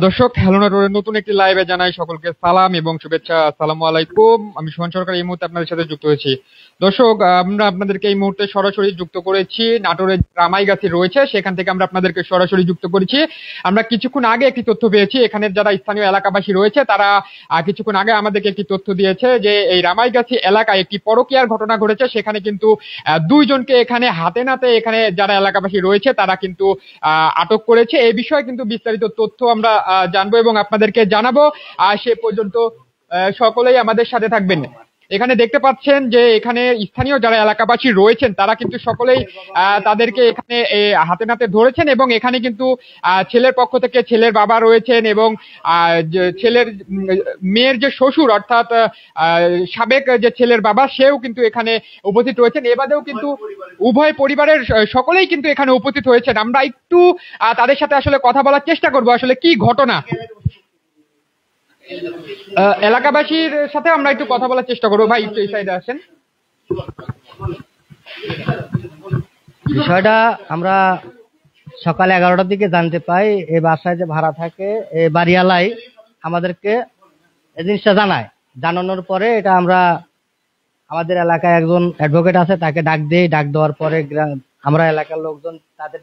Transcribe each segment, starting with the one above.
দর্শক, হ্যালো নাটোরের নতুন একটি লাইভে জানাই সকলকে সালাম এবং শুভেচ্ছা। আসসালামু আলাইকুম। আমি সুমন সরকার এই মুহূর্তে আপনাদের সাথে যুক্ত হয়েছি। দর্শক, আমরা আপনাদেরকে এই মুহূর্তে সরাসরি যুক্ত করেছি নাটোরের রামাইগাছি রয়েছে, সেখান থেকে আমরা আপনাদেরকে সরাসরি যুক্ত করেছি। আমরা কিছুক্ষণ আগে একটি তথ্য পেয়েছি, এখানে যারা স্থানীয় এলাকাবাসী রয়েছে তারা কিছুক্ষণ আগে আমাদেরকে একটি তথ্য দিয়েছে যে এই রামাইগাছি এলাকায় একটি পরকীয়ার ঘটনা ঘটেছে। সেখানে কিন্তু দুইজনকে এখানে হাতে নাতে এখানে যারা এলাকাবাসী রয়েছে তারা কিন্তু আটক করেছে। এই বিষয়ে কিন্তু বিস্তারিত তথ্য আমরা জানবো এবং আপনাদেরকে জানাবো। সে পর্যন্ত সকলেই আমাদের সাথে থাকবেন। এখানে দেখতে পাচ্ছেন যে এখানে স্থানীয় যারা এলাকাবাসী রয়েছেন তারা কিন্তু সকলেই তাদেরকে এখানে হাতে নাতে ধরেছেন এবং এখানে কিন্তু ছেলের পক্ষ থেকে ছেলের বাবা রয়েছেন এবং ছেলের মেয়ের যে শ্বশুর অর্থাৎ সাবেক যে ছেলের বাবা সেও কিন্তু এখানে উপস্থিত রয়েছেন। এবারেও কিন্তু উভয় পরিবারের সকলেই কিন্তু এখানে উপস্থিত হয়েছেন। আমরা একটু তাদের সাথে আসলে কথা বলার চেষ্টা করব, আসলে কি ঘটনা। এলাকাবাসীর সাথে আমরা একটু কথা বলার চেষ্টা করবো। ভাই একটু এই সাইডে আসেন। বিষয়টা আমরা সকাল 11টার দিকে জানতে পাই, এই বাসায় যে ভাড়া থাকে এই বাড়িওয়ালাই আমাদেরকে এই জিনিসটা জানায়। জানানোর পরে এটা আমরা আমাদের এলাকায় একজন অ্যাডভোকেট আছে তাকে ডাক দিই। ডাক দেওয়ার পরে আমরা এলাকার লোকজন তাদের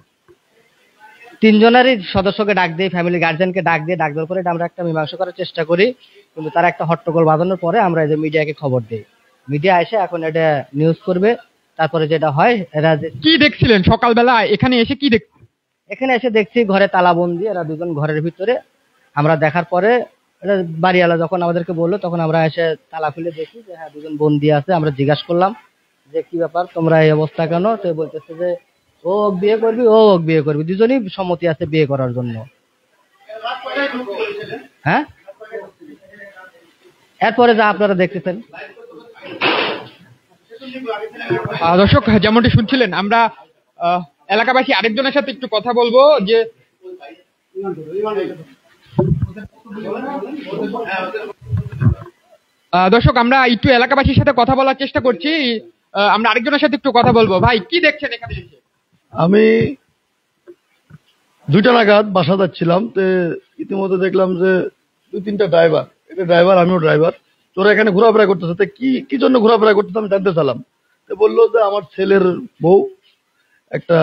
3 জনেরই সদস্যকে ডাক দিই, ফ্যামিলি গার্জিয়ানকে ডাক দিয়ে ডাক দেওয়ার পরে এটা আমরা একটা মীমাংসা করার চেষ্টা করি, কিন্তু তারা একটা হট্টগোল বাঁধানোর পরে আমরা এই যে মিডিয়াকে খবর দিই। মিডিয়া এসে এখন এটা নিউজ করবে। তারপরে যেটা হয়, এরা কি দেখছিলেন সকালবেলা এখানে এসে? কি এখানে এসে দেখছি ঘরে তালাবন্দি, এরা দুজন ঘরের ভিতরে। আমরা দেখার পরে এটা বাড়িওয়ালা যখন আমাদেরকে বললো তখন আমরা এসে তালা খুলে দেখি যে হ্যাঁ দুজন বন্দি আছে। আমরা জিজ্ঞাসা করলাম যে কি ব্যাপার, তোমরা এই অবস্থা কেন? তো বলতেছে যে ও বিয়ে করবি, ও বিয়ে করবি, দুজনই সম্মতি আছে বিয়ে করার জন্য। হ্যাঁ, এরপরে যা আপনারা দেখতেছেন। দর্শক, যেমনটি শুনছিলেন, আমরা এলাকাবাসী আরেকজনের সাথে একটু কথা বলবো। যে দর্শক, আমরা একটু এলাকাবাসীর সাথে কথা বলার চেষ্টা করছি। আমরা আরেকজনের সাথে একটু কথা বলবো। ভাই কি দেখছেন এখানে এসে? আমি 2টা নাগাদ বাসা যাচ্ছিলাম, তো ইতিমধ্যে দেখলাম যে 2-3টা ড্রাইভার, এটা ড্রাইভার আমিও ড্রাইভার, তোরা এখানে ঘোরাফেরা করতেছে। তো কি জন্য ঘোরাফেরা করতেছে আমি জানতে চাইলাম। তো বললো যে আমার ছেলের বউ একটা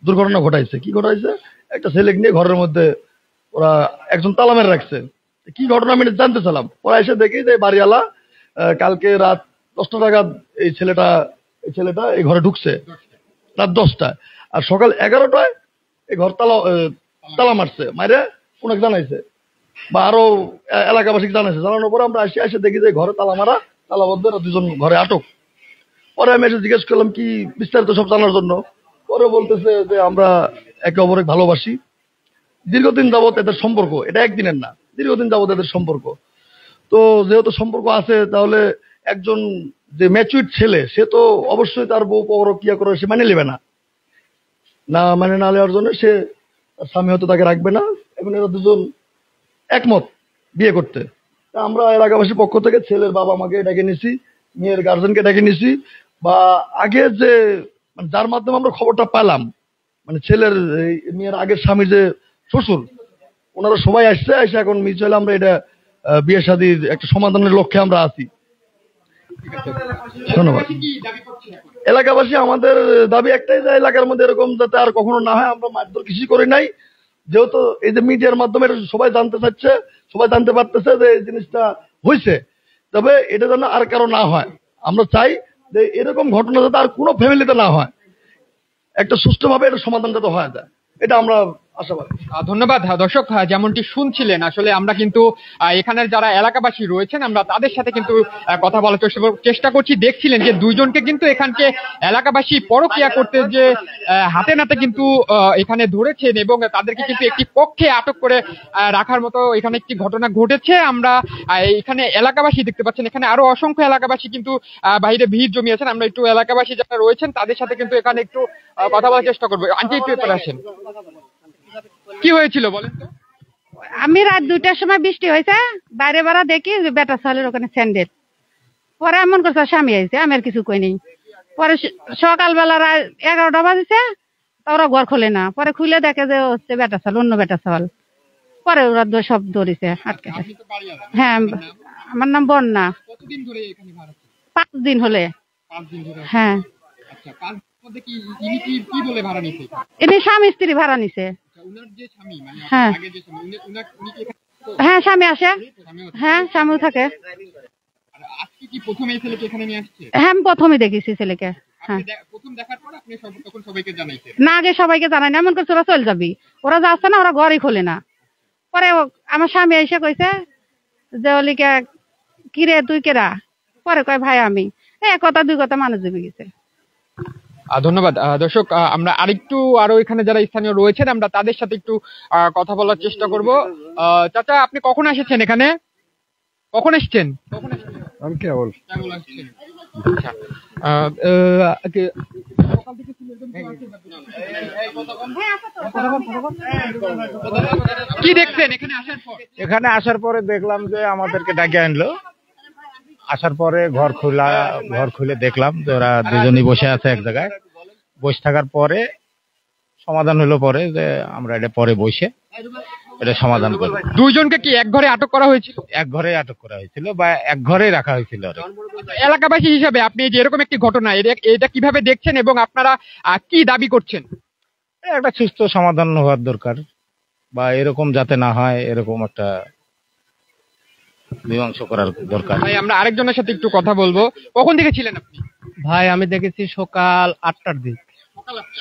দুর্ঘটনা ঘটাইছে। কি ঘটাইছে? একটা ছেলে নিয়ে ঘরের মধ্যে ওরা একজন তালা মেরে রাখছে। কি ঘটনা আমি জানতে চাইলাম। ওরা এসে দেখি যে বাড়িওয়ালা কালকে রাত 10টা নাগাদ এই ছেলেটা এই ঘরে ঢুকছে রাত 10টায়, আর সকাল 11টায় এই ঘর তালা মারছে, মাইরে ওনাকে জানাইছে বা আরো এলাকাবাসীকে জানাইছে। জানানোর পরে আমরা এসে দেখি যে ঘরে তালা মারা, তালাবদ্ধ, দুজন ঘরে আটক। পরে আমি এসে জিজ্ঞেস করলাম কি বিস্তারিত সব জানার জন্য। পরে বলতেছে যে আমরা একে অপরকে ভালোবাসি, দীর্ঘদিন যাবত এদের সম্পর্ক, এটা একদিনের না, দীর্ঘদিন যাবত এদের সম্পর্ক। তো যেহেতু সম্পর্ক আছে তাহলে একজন যে ম্যাচুইড ছেলে সে তো অবশ্যই তার বউ পরকীয়া করে সে মানে নেবে না, মানে না নেওয়ার জন্য সে স্বামী হয়তো তাকে রাখবে না। এবং এরা দুজন একমত বিয়ে করতে। আমরা এলাকাবাসীর পক্ষ থেকে ছেলের বাবা মাকে ডেকে নিছি, মেয়ের গার্জেনকে ডেকে নিছি, বা আগে যে যার মাধ্যমে আমরা খবরটা পেলাম, মানে ছেলের মেয়ের আগের স্বামীর যে শ্বশুর, ওনারা সবাই আসছে। এখন মিউচুয়ালি আমরা এটা বিয়ে শাদীর একটা সমাধানের লক্ষ্যে আমরা আছি। ধন্যবাদ। এলাকাবাসী আমাদের দাবি একটাই যে এলাকার মধ্যে এরকম যাতে আর কখনো না হয়। আমরা মারধর কিছু করি নাই, যেহেতু এই যে মিডিয়ার মাধ্যমে সবাই জানতে চাচ্ছে, সবাই জানতে পারতেছে যে এই জিনিসটা হয়েছে, তবে এটা যেন আর কারো না হয়। আমরা চাই যে এরকম ঘটনা যাতে আর কোনো ফ্যামিলিতে না হয়, একটা সুষ্ঠুভাবে এটা সমাধান যাতে হয়ে যায়, এটা আমরা আশাবাদী। ধন্যবাদ। দর্শক, যেমনটি শুনছিলেন, আসলে আমরা কিন্তু এখানের যারা এলাকাবাসী রয়েছেন আমরা তাদের সাথে কিন্তু কথা বলার চেষ্টা করছি। দেখছিলেন যে দুইজনকে কিন্তু এখানকে এলাকাবাসী পরকীয়া করতে যে হাতে নাতে কিন্তু এখানে ধরেছেন এবং তাদেরকে কিন্তু একটি কক্ষে আটক করে রাখার মতো এখানে একটি ঘটনা ঘটেছে। আমরা এখানে এলাকাবাসী দেখতে পাচ্ছেন, এখানে আরো অসংখ্য এলাকাবাসী কিন্তু বাইরে ভিড় জমিয়েছেন। আমরা একটু এলাকাবাসী যারা রয়েছেন তাদের সাথে কিন্তু এখানে একটু কথা বলার চেষ্টা করবো। আন্টি একটু এপারে আসেন। কি হয়েছিল বলেন তো? আমি রাত 2টার সময় বৃষ্টি হয়েছে, বাইরে বেড়া দেখি যে বেটা সালের ওখানে স্যান্ডেল। পরে এমন করছে স্বামী আইছে, আমি আর কিছু কই নেই। পরে সকালবেলা 11টা বাজেছে, ওরা ঘর খোলে না। পরে খুলে দেখে যে হচ্ছে বেটা সাল, অন্য বেটা সাল। পরে ওরা সব ধরেছে আটকে। আপনি তো বাড়িওয়ালা, হ্যাঁ, আপনার নাম? আমার নাম বন্যা। কতদিন ধরে এখানে ভাড়া আছেন? 5 দিন হলে। 5 দিন ধরে আছেন। হ্যাঁ, আচ্ছা, 5 দিনের মধ্যে কি ইনি কি বলে ভাড়া নিছে? এটি স্বামী স্ত্রী ভাড়া নিছে। আচ্ছা, উনার যে স্বামী মানে হ্যাঁ। আগে যে স্বামী উনি কি এখানে থাকতো? হ্যাঁ, স্বামী আসে। স্বামীও থাকে? হ্যাঁ, স্বামীও থাকে। আর আজকে কি প্রথম এই ছেলেকে এখানে নিয়ে আসছে? হ্যাঁ, আমি প্রথমে দেখেছি ছেলেকে। হ্যাঁ, আপনি প্রথম দেখার পর আপনি তখন সবাইকে জানাইছেন? না আগে সবাইকে জানাই না, এমন করছে ওরা চলে যাবি, ওরা যাচ্ছে না, ওরা ঘরই খোলে না। পরে আমার স্বামী এসে কইছে যে অলিকে কিরে তুই কেরা? পরে কয় ভাই আমি। এক কথা দুই কথা মানুষ জমে গেছে। ধন্যবাদ। দর্শক, আমরা আরো এখানে যারা স্থানীয় রয়েছেন আমরা তাদের সাথে একটু কথা বলার চেষ্টা করব। চাচা, আপনি কখন এসেছেন এখানে? কখন এসেছেন? আমি কেবল কেবল আসছেন। আচ্ছা, সকাল থেকে ছিল এরকম কেউ আছে? কি দেখছেন এখানে আসার পর? এখানে আসার পরে দেখলাম যে আমাদেরকে ডাকে আনলো। আসার পরে ঘর খুলে দেখলাম যে ওরা দুজনই বসে আছে এক জায়গায়। বসে থাকার পরে সমাধান হলো পরে যে আমরা এটা পরে বসে এটা সমাধান করব। দুইজনকে কি এক ঘরে আটক করা হয়েছিল? এক ঘরে আটক করা হয়েছিল বা এক ঘরে রাখা হয়েছিল। এলাকাবাসী হিসাবে আপনি যে এরকম একটি ঘটনা এটা কিভাবে দেখছেন এবং আপনারা কি দাবি করছেন? একটা সুস্থ সমাধান হওয়ার দরকার বা এরকম যাতে না হয় এরকম একটা মীমাংসা করার দরকার। ভাই, আমরা আরেকজনের সাথে একটু কথা বলবো। কখন থেকে ছিলেন আপনি? ভাই আমি দেখেছি সকাল 8টার দিক।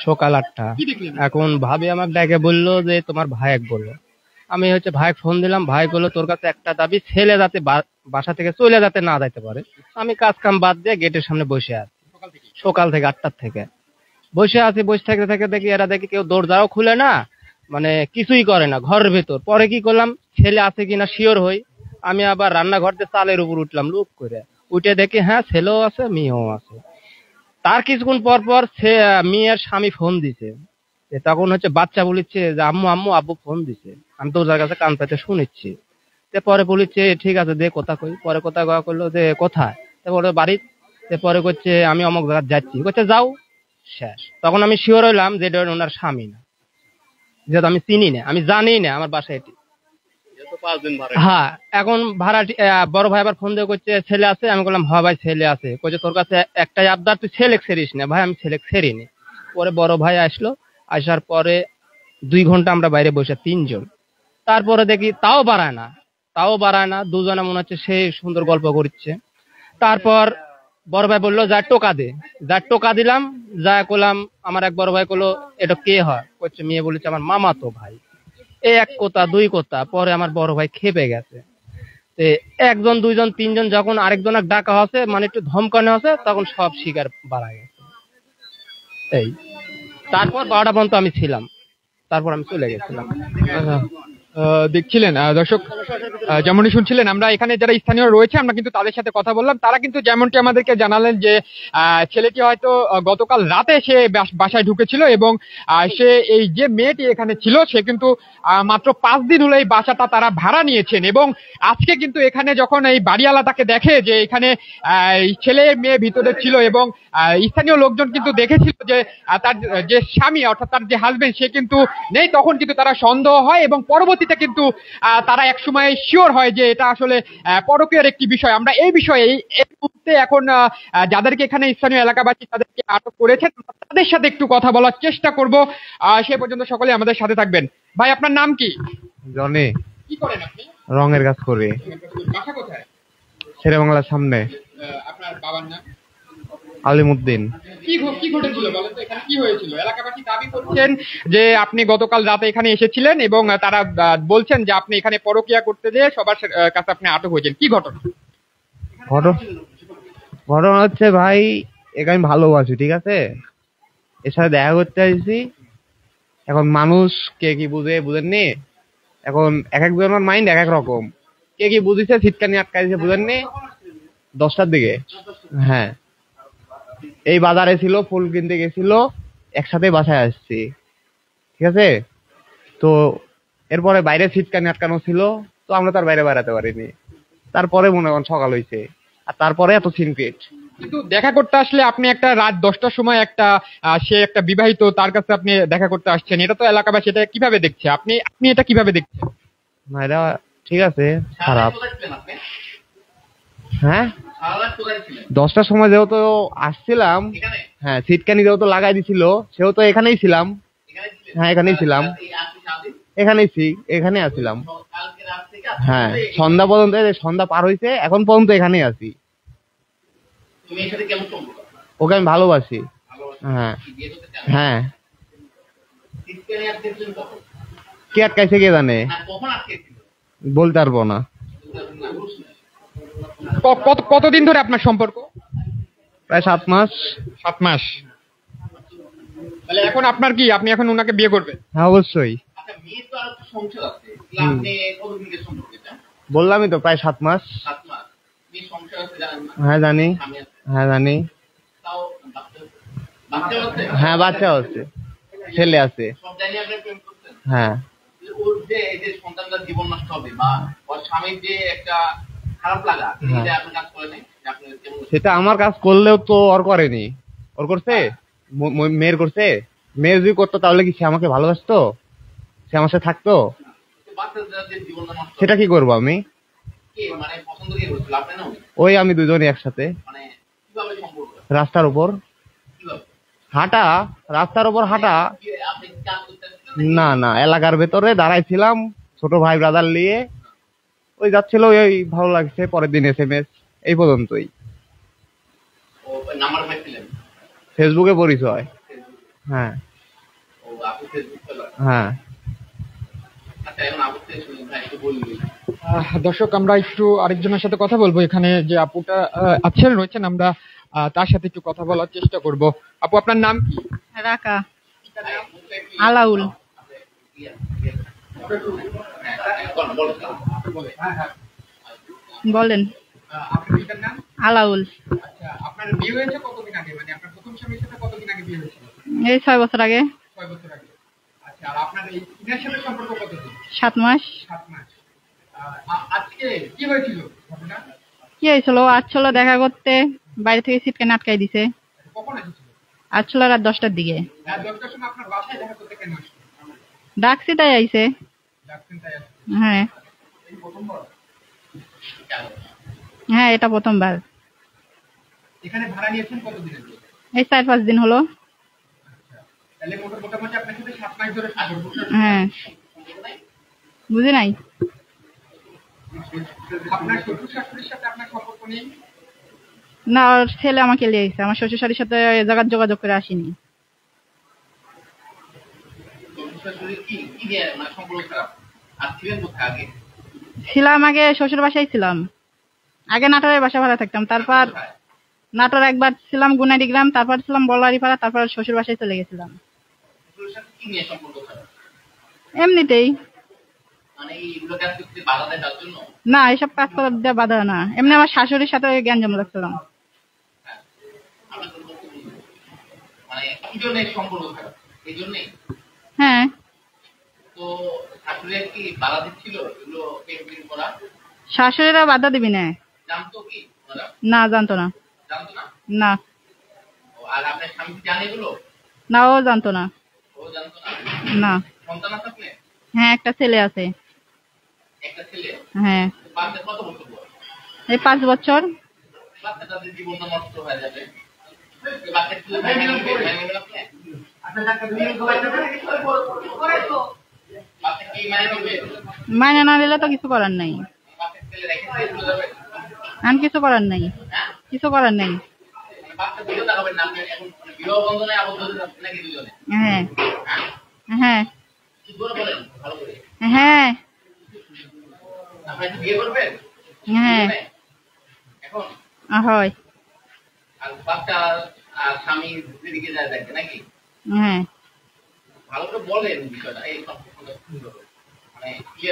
সকাল 8টা। কি দেখলেন? এখন ভাবি আমাকে ডেকে বললো যে তোমার ভাইক বললো। আমি ভাই ফোন দিলাম, ভাই বললো তোর কাছে একটা দাবি, ছেলে যাতে বাসা থেকে চলে যাতে না যাইতে পারে। আমি কাজ কাম বাদ দিয়ে গেটের সামনে বসে আছি সকাল থেকে 8টার থেকে বসে আছি। বসে থেকে থেকে দেখি এরা কেউ দরজাও খুলে না, মানে কিছুই করে না ঘরের ভেতর। পরে কি করলাম, ছেলে আছে কিনা শিওর হই, আমি আবার রান্নাঘর দিয়ে চালের উপর উঠলাম লুক করে। উঠে দেখি হ্যাঁ ছেলেও আছে মেয়েও আছে। তার কিছুক্ষণ পর পর মেয়ের স্বামী ফোন দিছে। তখন বাচ্চা বলিচ্ছে যে আম্মু আম্মু আব্বু ফোন দিছে। আমি তো ওর কাছে কান পেতে শুনেছি। পরে বলিচ্ছে ঠিক আছে দে কথা কই। পরে কথা কওয়া করলো যে কোথায়? তারপরে বাড়ি। পরে করছে আমি অমুক জায়গায় যাচ্ছি। করছে যাও, শেষ। তখন আমি শিওর হইলাম যে এটা ওনার স্বামী না, যেহেতু আমি চিনি না, আমি জানি না আমার বাসায় এটি। হ্যাঁ, এখন ভাড়াটি বড় ভাই আবার ফোন দিয়ে করছে ছেলে আছে। আমি বললাম হ্যাঁ ভাই ছেলে আছে। কইছে তোর কাছে একটাই আবদার, তুই ছেলে ছেড়িস না। ভাই আমি ছেলে ছেড়িনি। পরে বড় ভাই আসলো, আসার পরে 2 ঘন্টা আমরা বাইরে বসে 3 জন। তারপরে দেখি তাও বাড়ায় না। দুজনে মনে হচ্ছে সেই সুন্দর গল্প করছে। তারপর বড় ভাই বললো যা টোকা দে। যা টোকা দিলাম, যা করলাম, আমার এক বড় ভাই বললো এটা কে হয়? করছে মেয়ে বলেছে আমার মামা তো ভাই। এই এক কথা 2 কথা। পরে আমার বড় ভাই খেপে গেছে। 1 জন 2 জন 3 জন যখন আরেকজনের ডাকা হচ্ছে, মানে একটু ধমকানো হচ্ছে, তখন সব শিকার বাড়া গেছে। এই তারপর 12টা পর্যন্ত আমি ছিলাম, তারপর আমি চলে গেছিলাম। দেখছিলেন দর্শক, যেমনই শুনছিলেন, আমরা এখানে যারা স্থানীয় রয়েছে আমরা কিন্তু তাদের সাথে কথা বললাম। তারা কিন্তু যেমনটি আমাদেরকে জানালেন যে ছেলেটি হয়তো গতকাল রাতে সে বাসায় ঢুকেছিল এবং সে এই যে মেয়েটি এখানে ছিল সে কিন্তু মাত্র 5 দিন হলো এই বাসাটা তারা ভাড়া নিয়েছেন। এবং আজকে কিন্তু এখানে যখন এই বাড়িওয়ালা তাকে দেখে যে এখানে ছেলে মেয়ে ভিতরে ছিল এবং স্থানীয় লোকজন কিন্তু দেখেছিল যে তার যে স্বামী অর্থাৎ তার যে হাজবেন্ড সে কিন্তু নেই, তখন কিন্তু তারা সন্দেহ হয় এবং পরবর্তীতে কিন্তু তারা এক সময় শিওর হয় যে এটা আসলে পরকীয়ার একটি বিষয়। আমরা এই বিষয়ে এই মুহূর্তে এখন যাদেরকে এখানে স্থানীয় এলাকাবাসী তাদেরকে আটক করেছেন তাদের সাথে একটু কথা বলার চেষ্টা করব। সে পর্যন্ত সকলে আমাদের সাথে থাকবেন। ভাই, আপনার নাম কি? জনি। কি করেন আপনি? রঙের কাজ করি। বাসা কোথায়? শেরে বাংলার সামনে। আপনার বাবার নাম? আলিমউদ্দিন। কি ঘটেছিল বলেন তো, এখানে কি হয়েছিল? এলাকাবাসী দাবি করছেন যে আপনি গতকাল রাতে এখানে এসেছিলেন এবং তারা বলছেন যে আপনি এখানে পরকীয়া করতে যেয়ে সবার কাছে আপনি আটক হয়েছেন। কি ঘটনা? ঘটনা হচ্ছে ভাই, একে আমি ভালোবাসি, ঠিক আছে? এর সাথে দেখা করতে আসছি। এখন মানুষ কে কি বুঝেননি। এখন এক একজনের মাইন্ড এক এক রকম। কে কি বুঝেছে ছিটকানি আটকাইছে বুঝেননি 10টার দিকে। হ্যাঁ, এই বাজারে ছিল, ফুল কিনতে গেছিল, একসাথে বাসায় আসছি, ঠিক আছে? তো এরপরে বাইরে ছিটকানি আটকানো ছিল, তো আমরা তার বাইরে বেড়াতে পারিনি। তারপরে মনে করেন সকাল হয়েছে, আর তারপরে এত সিনক্রেট। কিন্তু দেখা করতে আসলে আপনি একটা রাত 10টার সময় সে একটা বিবাহিত, তার কাছে আপনি দেখা করতে আসছেন, এটা তো এলাকাবাসী এটা কিভাবে দেখছে? আপনি এটা কিভাবে দেখছেন? না এটা ঠিক আছে, খারাপ। হ্যাঁ 10টার সময় যেহেতু আসছিলাম, হ্যাঁ সিটকানি যেহেতু লাগাই দিছিল, সেহেতু এখানেই ছিলাম। হ্যাঁ এখানেই ছিলাম, এখানে আসছিলাম। হ্যাঁ সন্ধ্যা পর্যন্ত, সন্ধ্যা পার হইছে, এখন পর্যন্ত এখানেই আছি। ওকে আমি ভালোবাসি। হ্যাঁ হ্যাঁ। কে আটকাইছে কে জানে, বলতে পারবো না। কতদিন ধরে আপনার সম্পর্ক? প্রায় 7 মাস। 7 মাস। তাহলে এখন আপনার কি, আপনি এখন ওনাকে বিয়ে করবেন? হ্যাঁ অবশ্যই। বললামই তো প্রায় 7 মাস। হ্যাঁ জানি, হ্যাঁ জানি। হ্যাঁ বাচ্চা হচ্ছে, ছেলে আছে। হ্যাঁ সেটা আমার কাজ করলেও তো ওর করেনি। ওর করছে, মেয়ের করছে। মেয়ের যদি করতো তাহলে কি সে আমাকে ভালোবাসতো, সে আমার সাথে থাকতো? সেটা কি করবো আমি? ওই আমি দুজনই একসাথে, রাস্তার উপর হাঁটা, রাস্তার উপর হাঁটা। না না, এলাকার ভেতরে দাঁড়াইছিলাম ছোট ভাই ব্রাদার নিয়ে, ওই যাচ্ছিল, ওই ভালো লাগছে, পরের দিন SMS, এই পর্যন্তই। ফেসবুকে পরিচয়। হ্যাঁ হ্যাঁ। দর্শক আমরা একটু আরেকজনের সাথে কথা বলবো। এখানে যে আপুটা আছেন রয়েছেন, আমরা তার সাথে একটু কথা বলার চেষ্টা করব। আপু আপনার নাম কি? রাকা আলাউল। বলেন। আপনার নাম? আলাউল। আচ্ছা, আপনার বিয়ে হয়েছে কতদিন আগে? মানে আপনার প্রথম স্বামীর সাথে কতদিন আগে বিয়ে হয়েছিল? এই 6 বছর আগে। 6 বছর আগে। আচ্ছা, আর আপনার এই ইনার সাথে সম্পর্ক কতদিন? 7 মাস। 7 মাস। আজকে কি হয়েছিল ঘটনা? কি হয়েছিল? আসছিল দেখা করতে, বাইরে থেকে সিটকানি আটকাই দিছে। কখন এসেছিল? আসছিল রাত 10টার দিকে। রাত 10টার সময় আপনার বাসায় দেখা করতে কেন আসলো? ডাকছি তাই আইছে। ডাকছেন তাই আসলো? হ্যাঁ এই প্রথমবার? হ্যাঁ এটা প্রথমবার। এখানে ভাড়া নিয়েছেন কতদিন আগে? এই 4-5 দিন হলো। তাহলে মোটামুটি আপনার সাথে 7 মাস ধরে সম্পর্ক। হ্যাঁ বুঝি নাই। আপনার শ্বশুর শাশুড়ির সাথে আপনার সম্পর্ক নেই? না, ওর ছেলে আমাকে নিয়ে এসেছে, আমার শ্বশুর শাশুড়ির সাথে এ জায়গার যোগাযোগ করে আসিনি। ছিলাম আগে শ্বশুর বাসায় ছিলাম, আগে নাটোরের বাসা ভাড়া থাকতাম, তারপর নাটোর একবার ছিলাম গুনারি গ্রাম, তারপর ছিলাম বলারিপাড়া, তারপর শ্বশুর বাসায় চলে গেছিলাম। এমনিতেই। না এসব কাজ করার দিয়ে বাধা না, এমনি আমার শাশুড়ির সাথে গ্যাঞ্জাম লাগছিলাম। হ্যাঁ। শাশুড়িরা বাধা দিবি না? না জানতো না। না না ও জানতো না। না। হ্যাঁ একটা ছেলে আছে। হ্যাঁ এই 5 বছর। মাইনে না নিলে তো কিছু করার নাই। আর কিছু করার নাই, কিছু করার নাই। হ্যাঁ হ্যাঁ হ্যাঁ হ্যাঁ হয়। হ্যাঁ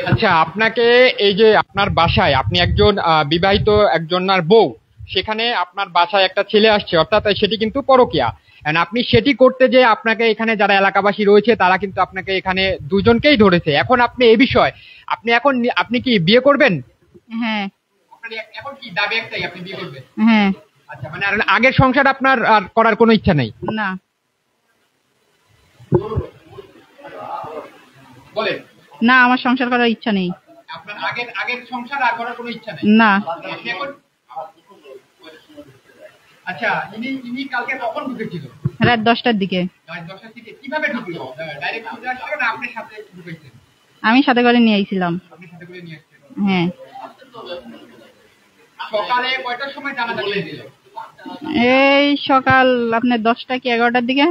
আচ্ছা, আপনাকে এই যে আপনার বাসায় আপনি একজন বিবাহিত একজনের বউ, সেখানে আপনার বাসায় একটা ছেলে আসছে, অর্থাৎ সেটি কিন্তু পরকীয়া। And আপনি সেটি করতে যে আপনাকে এখানে যারা এলাকাবাসী রয়েছে তারা কিন্তু আপনাকে এখানে দুজনকেই ধরেছে। এখন আপনি এই বিষয় আপনি কি বিয়ে করবেন? হ্যাঁ। আপনার এখন কি দাবি একটাই, আপনি বিয়ে করবেন? হ্যাঁ। আচ্ছা, মানে আগের সংসার আপনার আর করার কোনো ইচ্ছা নেই? না। বলেন। না আমার সংসার করার ইচ্ছা নেই। আপনার আগের আগের সংসার আর করার কোনো ইচ্ছা নেই? না, আপনি এখন আচ্ছা, ইনি কালকে কখন ঢুকেছিল? রাত 10টার দিকে। রাত 10টার দিকে কিভাবে ঢুকলো? ডাইরেক্ট চলে আসলো না আপনার সাথে ঢুকেছেন? আমি সাথে করে নিয়ে আইছিলাম। আপনি সাথে করে নিয়ে আসছেন? হ্যাঁ, সকালে কয়টার সময় জানাজা দিয়ে দিল? এই সকাল আপনার 10টা কি 11টার দিকে।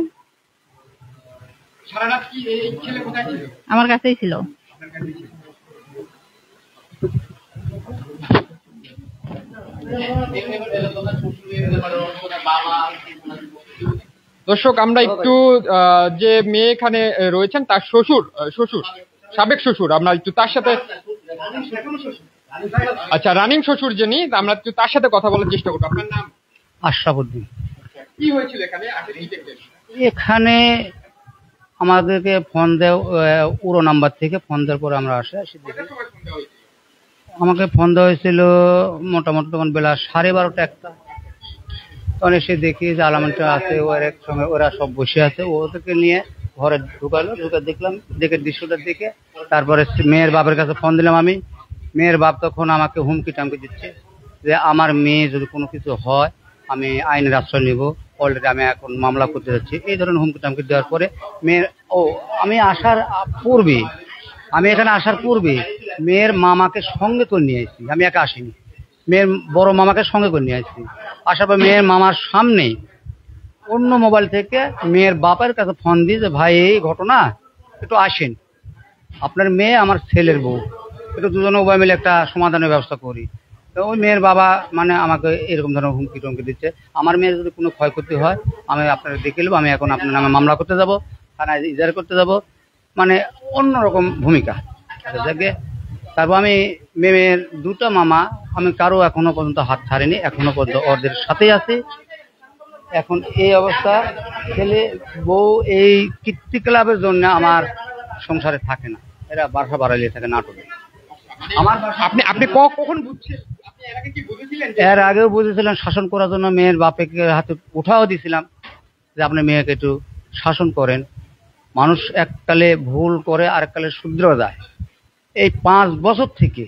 সারা রাত কি এই ছেলে কোথায় ছিল? আমার কাছেই ছিল। আপনার কাছে ছিল? দর্শক, আমরা একটু যে মেয়ে এখানে রয়েছেন তার শ্বশুর সাবেক শ্বশুর, আমরা একটু তার সাথে, আচ্ছা রানিং শ্বশুর যিনি, আমরা একটু তার সাথে কথা বলার চেষ্টা করবো। আপনার নাম? আশরাফুদ্দিন। কি হয়েছিল এখানে? আসলে কি দেখলেন? এখানে আমাদেরকে ফোন দেয়, উড়ো নাম্বার থেকে ফোন দেওয়ার পরে আমরা আসি দেখি। কয়টার সময় ফোন দেওয়া হয়েছিল? আমাকে ফোন দেওয়া হয়েছিল মোটামুটি তখন বেলা 12:30 একটা। তখন এসে দেখি যে আলামনটা আছে, ওর এক সঙ্গে ওরা সব বসে আছে, ওদেরকে নিয়ে ঘরে ঢুকালো। ঢুকে দেখলাম, দেখে দৃশ্যটা দেখে তারপরে মেয়ের বাপের কাছে ফোন দিলাম আমি। মেয়ের বাপ তখন আমাকে হুমকি টামকি দিচ্ছে যে আমার মেয়ে যদি কোনো কিছু হয় আমি আইনের আশ্রয় নিব, অলরেডি আমি এখন মামলা করতে যাচ্ছি, এই ধরনের হুমকি টামকি দেওয়ার পরে মেয়ের আমি এখানে আসার পূর্বে মেয়ের মামাকে সঙ্গে করে নিয়ে আসছি। আমি একা আসিনি, মেয়ের বড় মামাকে সঙ্গে করে নিয়ে আসছি। আসার পর মেয়ের মামার সামনে অন্য মোবাইল থেকে মেয়ের বাপের কাছে ফোন দিয়ে যে ভাই এই ঘটনা, একটু আসেন, আপনার মেয়ে আমার ছেলের বউ, একটু দুজনে উভয় মিলে একটা সমাধানের ব্যবস্থা করি। তো ওই মেয়ের বাবা মানে আমাকে এরকম ধরনের হুমকি টুমকি দিচ্ছে, আমার মেয়ের যদি কোনো ক্ষয়ক্ষতি হয় আমি আপনারা দেখে নেবো, আমি এখন আপনার নামে মামলা করতে যাব, থানায় ইজারা করতে যাব, মানে অন্যরকম ভূমিকা যাকে। তারপর আমি মেয়ের দুটো মামা, আমি কারো এখনো পর্যন্ত হাত ছাড়িনি, এখনো পর্যন্ত ওদের সাথেই আছি। এখন এই অবস্থা, ছেলে বউ এই কীর্তি ক্লাবের জন্য আমার সংসারে থাকে না, এরা বাসা বাড়াইলে থাকে নাটকে। আমার আপনি আপনি কখন বুঝছেন? আপনি এর আগে কি বুঝেছিলেন? এর আগেও বুঝেছিলাম, শাসন করার জন্য মেয়ের বাপেকে হাতে উঠাও দিছিলাম যে আপনার মেয়েকে একটু শাসন করেন। মানুষ এককালে ভুল করে আরেককালে শুধরে যায়। এই 5 বছর থেকে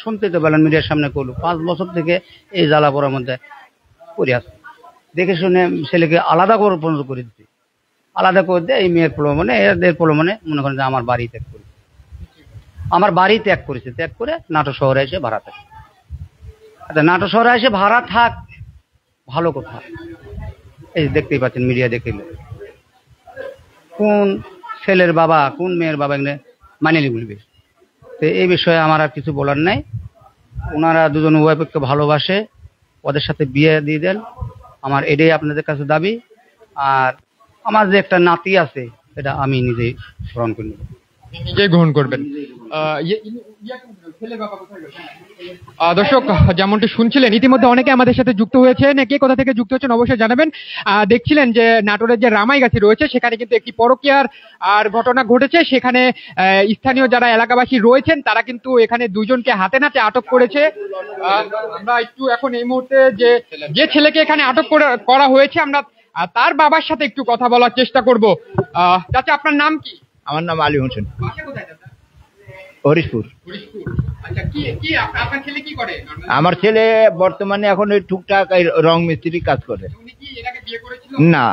শুনতে তো পেলেন মিডিয়ার সামনে করলো, 5 বছর থেকে এই জ্বালা পড়ার মধ্যে পড়ে আছে। দেখে শুনে ছেলেকে আলাদা করে পর্যন্ত করে দিচ্ছে, আলাদা করে দিয়ে এই মেয়ের প্রলোভনে, এদের প্রলোভনে মনে করেন যে আমার বাড়ি ত্যাগ করেছে, ত্যাগ করে নাটোর শহরে এসে ভাড়া থাকে। আচ্ছা, নাটোর শহরে এসে ভাড়া থাক ভালো কথা, এই দেখতেই পাচ্ছেন মিডিয়া দেখলে কোন ছেলের বাবা কোন মেয়ের বাবা এখানে মানিয়ে বলবে। তো এই বিষয়ে আমার আর কিছু বলার নাই। ওনারা দুজন উভয় পক্ষে ভালোবাসে, ওদের সাথে বিয়ে দিয়ে দেন, আমার এটাই আপনাদের কাছে দাবি। আর আমার যে একটা নাতি আছে এটা আমি নিজেই গ্রহণ করে নেব। নিজেই গ্রহণ করবেন। দর্শক, যেমনটি শুনছিলেন, ইতিমধ্যে অনেকে আমাদের সাথে যুক্ত হয়েছেন। কে কোথা থেকে যুক্ত হচ্ছেন অবশ্যই জানাবেন। দেখছিলেন যে নাটোরের যে রামাইগাছি রয়েছে সেখানে কিন্তু একটি পরকীয়ার আর ঘটনা ঘটেছে। সেখানে স্থানীয় যারা এলাকাবাসী রয়েছেন তারা কিন্তু এখানে দুজনকে হাতে নাতে আটক করেছে। আমরা একটু এখন এই মুহূর্তে যে ছেলেকে এখানে আটক করা হয়েছে আমরা তার বাবার সাথে একটু কথা বলার চেষ্টা করব। চাচা, আপনার নাম কি? আমার নাম আলী হোসেন, বাসা কোথায় চাচা? হরিশপুর। আচ্ছা, কি আপনার ছেলে কি করে? আমার ছেলে বর্তমানে এখন ওই টুকটাক এই রং মিস্ত্রি কাজ করে। উনি কি এর আগে বিয়ে করেছিল? না,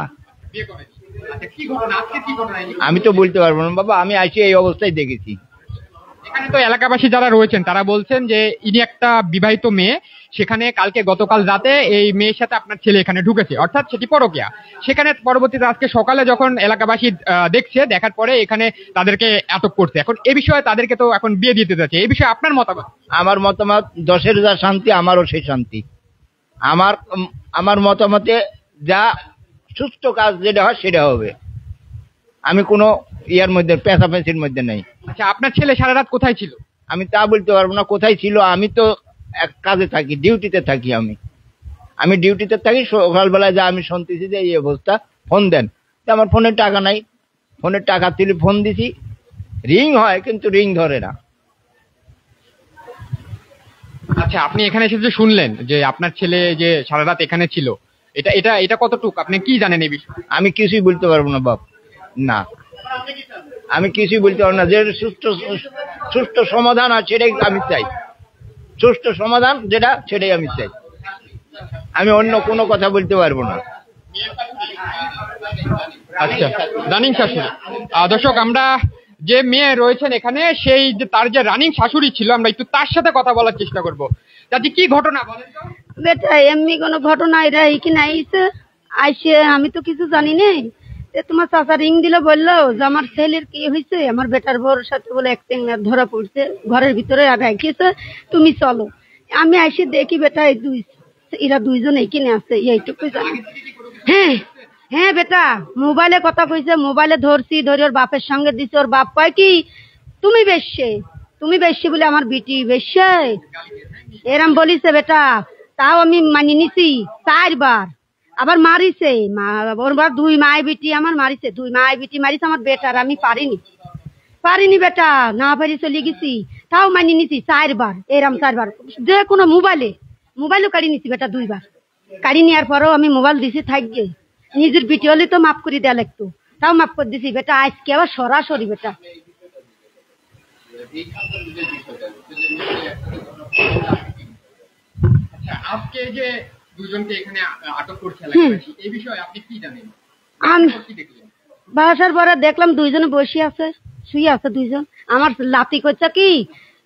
বিয়ে করেনি। আচ্ছা, কি ঘটনা আজকে, কি ঘটনা? আমি তো বলতে পারবো না বাবা, আমি আইসি এই অবস্থায় দেখেছি। এখানে তো এলাকাবাসী যারা রয়েছেন তারা বলছেন যে ইনি একটা বিবাহিত মেয়ে, সেখানে গতকাল রাতে এই মেয়ের সাথে আপনার ছেলে এখানে ঢুকেছে, অর্থাৎ সেটি পরকীয়া। সেখানে পরবর্তীতে আজকে সকালে যখন এলাকাবাসী দেখার পরে এখানে তাদেরকে আটক করছে। এখন এ বিষয়ে তাদেরকে তো এখন বিয়ে দিতে যাচ্ছে, এই বিষয়ে আপনার মতামত? আমার মতামত 10-এর যা শান্তি আমারও সেই শান্তি। আমার মতামতে যা সুস্থ কাজ যেটা হয় সেটা হবে। আমি কোনো ইয়ার মধ্যে পেঁচাপেঁচির মধ্যে নেই। আচ্ছা, আপনার ছেলে সারা রাত কোথায় ছিল? আমি তা বলতে পারবো না কোথায় ছিল। আমি তো এক কাজে থাকি, ডিউটিতে থাকি। আমি ডিউটিতে থাকি। সকালবেলায় যা আমি শুনতেছি যে এই অবস্থা, ফোন দেন। আমার ফোনে টাকা নাই, ফোনের টাকা তুলে ফোন দিছি, রিং হয় কিন্তু রিং ধরে না। আচ্ছা, আপনি এখানে এসে যে শুনলেন যে আপনার ছেলে যে সারা রাত এখানে ছিল, এটা কতটুকু আপনি কি জানেন এই বিষয়ে? আমি কিছুই বলতে পারবো না বাপ, না। আমি কিছুই বলতে পারবো না। যে সুষ্ঠু সমাধান আছে সেটাই আমি চাই, সুষ্ঠু সমাধান যেটা সেটাই আমি চাই। আমি অন্য কোনো কথা বলতে পারবো না। আচ্ছা, রানিং শাশুড়ি। দর্শক, আমরা যে মেয়ে রয়েছেন এখানে, সেই যে তার যে রানিং শাশুড়ি ছিল, আমরা একটু তার সাথে কথা বলার চেষ্টা করব। চাচি, কি ঘটনা বলেন তো? বেটা এমনি কোনো ঘটনা এটা এইখানে আইসে আমি তো কিছু জানি নেই। তোমার চাচা রিং দিল, বললো যে আমার ছেলের কি হয়েছে, আমার বেটার বউর সাথে বলে এক টেঙ্গার ধরা পড়ছে, ঘরের ভিতরে আগায় গেছে, তুমি চলো। আমি আইসে দেখি বেটা এরা দুইজন এইখানে আছে, এইটুকুই জানি। হ্যাঁ হ্যাঁ বেটা মোবাইলে কথা কইছে, মোবাইলে ধরছি, ধরে ওর বাপের সঙ্গে দিছে। ওর বাপ কয় কি, তুমি বেশে বলে আমার বিটি বেশে এরম বলিছে বেটা। তাও আমি মানি নিছি 4 বার। আবার মারিছে ওর বার 2 মায় বিটি আমার মারিছে, 2 মায় বিটি মারিছে আমার বেটার। আমি পারিনি বেটা, না পারি চলে গেছি। তাও মানি নিছি 4 বার, এরম 4 বার। যে কোনো মোবাইলও কাড়ি নিছি বেটা 2 বার। কাড়ি নেওয়ার পরেও আমি মোবাইল দিছি থাকবে, নিজের বিটি হলে তো মাফ করে দেওয়া লাগতো, তাও মাফ করে দিছি বেটা। আজকে আবার সরাসরি বেটা। আজকে যে দুজনকে এখানে আটক করছে এলাকাবাসী, এই বিষয়ে আপনি কি জানেন? কি দেখলেন? বাসার পরে দেখলাম দুইজনে বসে আছে, শুয়ে আছে দুইজন। আমার লাতি করছে কি,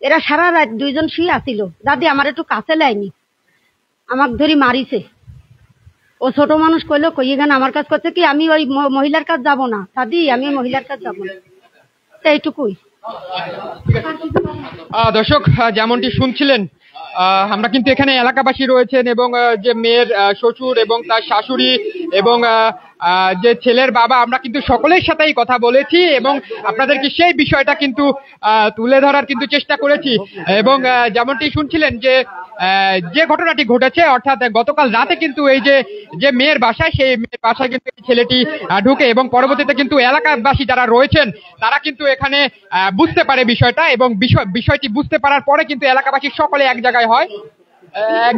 এরা সারা রাত দুইজন শুয়ে আছিল। দাদি আমার একটু কাছে লাইনি, আমাকে ধরি মারিছে। ও ছোট মানুষ কইলো, কই এখানে আমার কাজ করছে কি, আমি ওই মহিলার কাজ যাব না দাদি, আমি মহিলার কাজ যাব না। এইটুকুই। দর্শক, যেমনটি শুনছিলেন, আমরা কিন্তু এখানে এলাকাবাসী রয়েছেন এবং যে মেয়ের শ্বশুর এবং তার শাশুড়ি এবং যে ছেলের বাবা, আমরা কিন্তু সকলের সাথেই কথা বলেছি এবং আপনাদেরকে সেই বিষয়টা কিন্তু তুলে ধরার কিন্তু চেষ্টা করেছি। এবং যেমনটি শুনছিলেন যে ঘটনাটি ঘটেছে, অর্থাৎ গতকাল রাতে কিন্তু এই যে মেয়ের বাসায়, সেই মেয়ের বাসায় কিন্তু ছেলেটি ঢুকে এবং পরবর্তীতে কিন্তু এলাকাবাসী যারা রয়েছেন তারা কিন্তু এখানে বুঝতে পারে বিষয়টা, এবং বিষয়টি বুঝতে পারার পরে কিন্তু এলাকাবাসী সকলে এক জায়গায় হয়। এক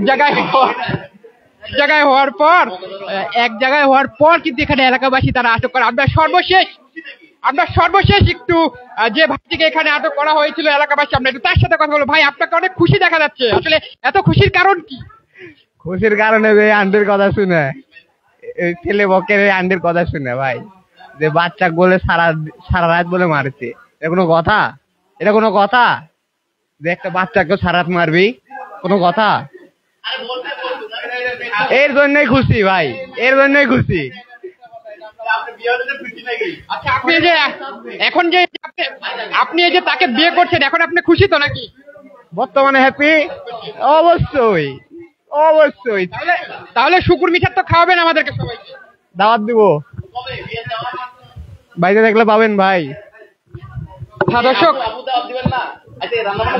জায়গায় হওয়ার পর কিন্তু এখানে এলাকাবাসী তারা আটক করে। আমরা সর্বশেষ একটু যে ভাইটিকে এখানে আটক করা হয়েছিল এলাকাবাসী, আমরা একটু তার সাথে কথা বলবো। ভাই, আপনাকে অনেক খুশি দেখা যাচ্ছে, আসলে এত খুশির কারণ কি? খুশির কারণে যে আন্টির কথা শুনে, ছেলে বকের আন্টির কথা শুনে ভাই, যে বাচ্চা বলে সারা রাত বলে মারছে। এটা কোনো কথা? যে একটা বাচ্চাকে সারা রাত মারবি, কোনো কথা? এর জন্যই খুশি ভাই, এর জন্যই খুশি। আচ্ছা, আপনি এই যে তাকে বিয়ে করছেন, এখন আপনি খুশি তো নাকি? বর্তমানে হ্যাপি, অবশ্যই। তাহলে শুকুর মিঠার তো খাওয়াবেন আমাদেরকে, সবাইকে দাওয়াত দিব, বাইরে দেখলে পাবেন ভাই। হ্যাঁ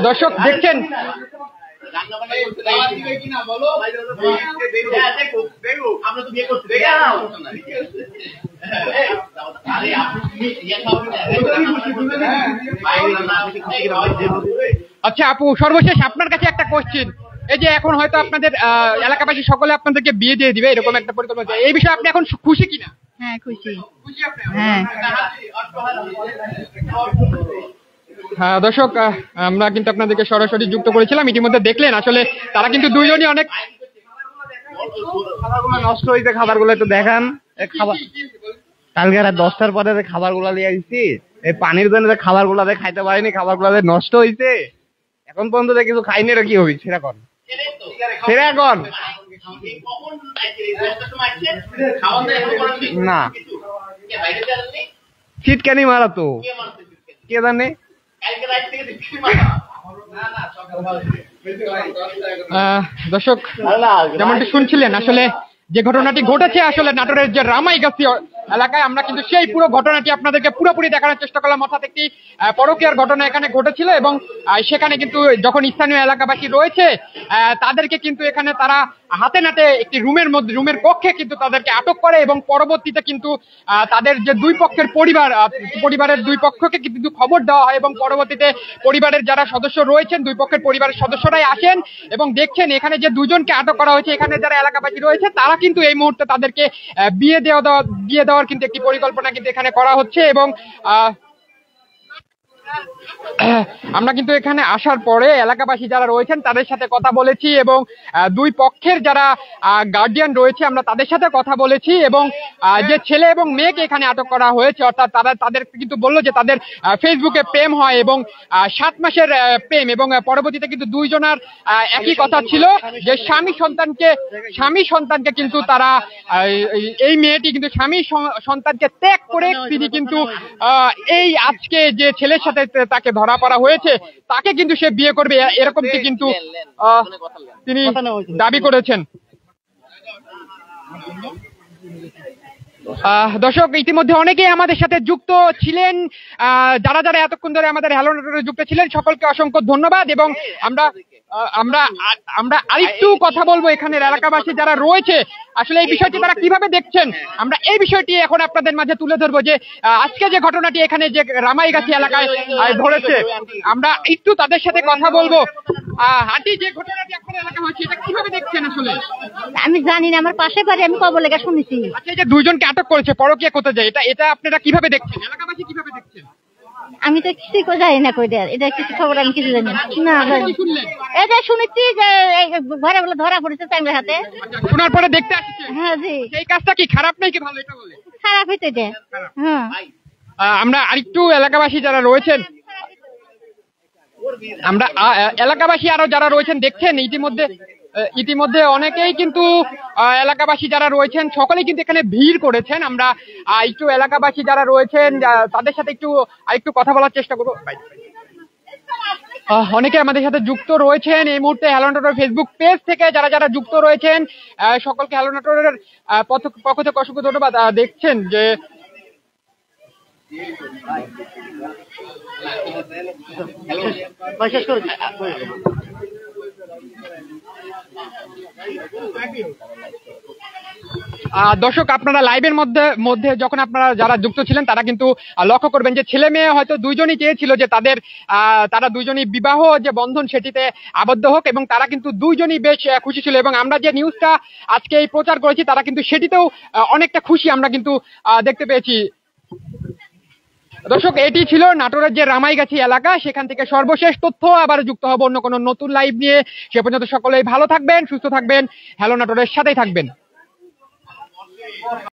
দর্শক দেখছেন, আচ্ছা আপু, সর্বশেষ আপনার কাছে একটা কোশ্চেন। এই যে এখন হয়তো আপনাদের এলাকাবাসী সকলে আপনাদেরকে বিয়ে দিয়ে দিবে, এরকম একটা পরিকল্পনা, এই বিষয়ে আপনি এখন খুশি কিনা? হ্যাঁ খুশি। হ্যাঁ হ্যাঁ দর্শক, আমরা কিন্তু আপনাদেরকে সরাসরি যুক্ত করেছিলাম। ইতিমধ্যে দেখলেন আসলে তারা কিন্তু দুইজনই অনেক খাবারগুলো নষ্ট হয়েছে, খাবারগুলো একটু দেখান। কালকে রাত 10টার পরে খাবারগুলো নিয়ে আসছি, এই পানির জন্য খাবারগুলো খাইতে পারিনি, খাবারগুলো নষ্ট হয়েছে। এখন পর্যন্ত কিছু খাইনি, এটা কি হবে সেটা এখন না ছিটকানি মারা তো কে জানে। দর্শক, যেমনটি শুনছিলেন, আসলে যে ঘটনাটি ঘটেছে আসলে নাটোরের যে রামাইগাছি এলাকায়, আমরা কিন্তু সেই পুরো ঘটনাটি আপনাদেরকে পুরোপুরি দেখানোর চেষ্টা করলাম। অর্থাৎ একটি পরকীয়ার ঘটনা এখানে ঘটেছিল এবং সেখানে কিন্তু যখন স্থানীয় এলাকাবাসী রয়েছে তাদেরকে কিন্তু এখানে তারা হাতে নাতে একটি রুমের কক্ষে কিন্তু তাদেরকে আটক করে এবং পরবর্তীতে কিন্তু তাদের যে দুই পক্ষের পরিবারের দুই পক্ষকে কিন্তু খবর দেওয়া হয় এবং পরবর্তীতে পরিবারের যারা সদস্য রয়েছেন, দুই পক্ষের পরিবারের সদস্যরাই আসেন এবং দেখছেন এখানে যে দুজনকে আটক করা হয়েছে, এখানে যারা এলাকাবাসী রয়েছে তারা কিন্তু এই মুহূর্তে তাদেরকে বিয়ে দেওয়ার কিন্তু একটি পরিকল্পনা কিন্তু এখানে করা হচ্ছে এবং আমরা কিন্তু এখানে আসার পরে এলাকাবাসী যারা রয়েছেন তাদের সাথে কথা বলেছি এবং দুই পক্ষের যারা গার্ডিয়ান রয়েছে আমরা তাদের সাথে কথা বলেছি এবং যে ছেলে এবং মেয়েকে এখানে আটক করা হয়েছে অর্থাৎ তাদের কিন্তু বললো যে তাদের ফেসবুকে প্রেম হয় এবং 7 মাসের প্রেম এবং পরবর্তীতে কিন্তু দুইজনের একই কথা ছিল যে স্বামী সন্তানকে কিন্তু তারা এই মেয়েটি কিন্তু স্বামী সন্তানকে ত্যাগ করে তিনি কিন্তু এই আজকে যে ছেলের সাথে তাকে ধরা পড়া হয়েছে তাকে কিন্তু সে বিয়ে করবে এরকমটি কিন্তু তিনি দাবি করেছেন। দর্শক ইতিমধ্যে অনেকেই আমাদের সাথে যুক্ত ছিলেন, যারা যারা এতক্ষণ ধরে আমাদের হ্যালো নেটওয়ার্কে যুক্ত ছিলেন সকলকে অসংখ্য ধন্যবাদ এবং আমরা আরেকটু কথা বলবো এখানের এলাকাবাসী যারা রয়েছে আসলে এই বিষয়টি তারা কিভাবে দেখছেন আমরা এই বিষয়টি এখন আপনাদের মাঝে তুলে ধরবো যে আজকে যে ঘটনাটি এখানে যে রামাইগাছি এলাকায় ধরেছে আমরা একটু তাদের সাথে কথা বলবো। হাঁটি যে ঘটনাটি আপনার এলাকা হয়েছে এটা কিভাবে দেখছেন আসলে? আমি জানি না, আমার পাশে বাড়ি, আমি কবর লেখা শুনেছি। আচ্ছা, এই যে দুইজনকে আটক করেছে পরকীয়া কোথায় যায় এটা আপনারা কিভাবে দেখছেন, এলাকাবাসী কিভাবে দেখছেন? আমি তো কিছু জানি না কই দেয়ার, এটা কিছু খবর আমি কিছু জানি না। এটা শুনেছি যে ঘরে বলে ধরা পড়েছে চ্যাংড়ার হাতে। শোনার পরে দেখতে আসছে? হ্যাঁ জি। এই কাজটা কি খারাপ নাকি ভালো এটা বলে? খারাপ হইতে দে। হ্যাঁ, আমরা আরেকটু এলাকাবাসী যারা রয়েছেন আমরা এলাকাবাসী আরো যারা রয়েছেন দেখছেন ইতিমধ্যে অনেকেই কিন্তু এলাকাবাসী যারা রয়েছেন সকলেই কিন্তু এখানে ভিড় করেছেন। আমরা একটু এলাকাবাসী যারা রয়েছেন তাদের সাথে একটু কথা বলার চেষ্টা করবো। অনেকে আমাদের সাথে যুক্ত রয়েছেন এই মুহূর্তে হ্যালো নেটওয়ার্ক ফেসবুক পেজ থেকে যারা যারা যুক্ত রয়েছেন সকলকে হ্যালো নেটওয়ার্কের পক্ষ থেকে অসংখ্য ধন্যবাদ। দেখছেন যে দর্শক আপনারা লাইভের মধ্যে যখন আপনারা যারা যুক্ত ছিলেন তারা কিন্তু লক্ষ্য করবেন যে ছেলে মেয়ে হয়তো দুইজনই চেয়েছিল যে তারা দুইজনই বিবাহ যে বন্ধন সেটিতে আবদ্ধ হোক এবং তারা কিন্তু দুইজনই বেশ খুশি ছিল এবং আমরা যে নিউজটা আজকে এই প্রচার করেছি তারা কিন্তু সেটিতেও অনেকটা খুশি আমরা কিন্তু দেখতে পেয়েছি। দর্শক এটি ছিল নাটোরের যে রামাইগাছি এলাকা সেখান থেকে সর্বশেষ তথ্য। আবার যুক্ত হব অন্য কোনো নতুন লাইভ নিয়ে। সে পর্যন্ত সকলেই ভালো থাকবেন, সুস্থ থাকবেন, হ্যালো নাটোরের সাথেই থাকবেন।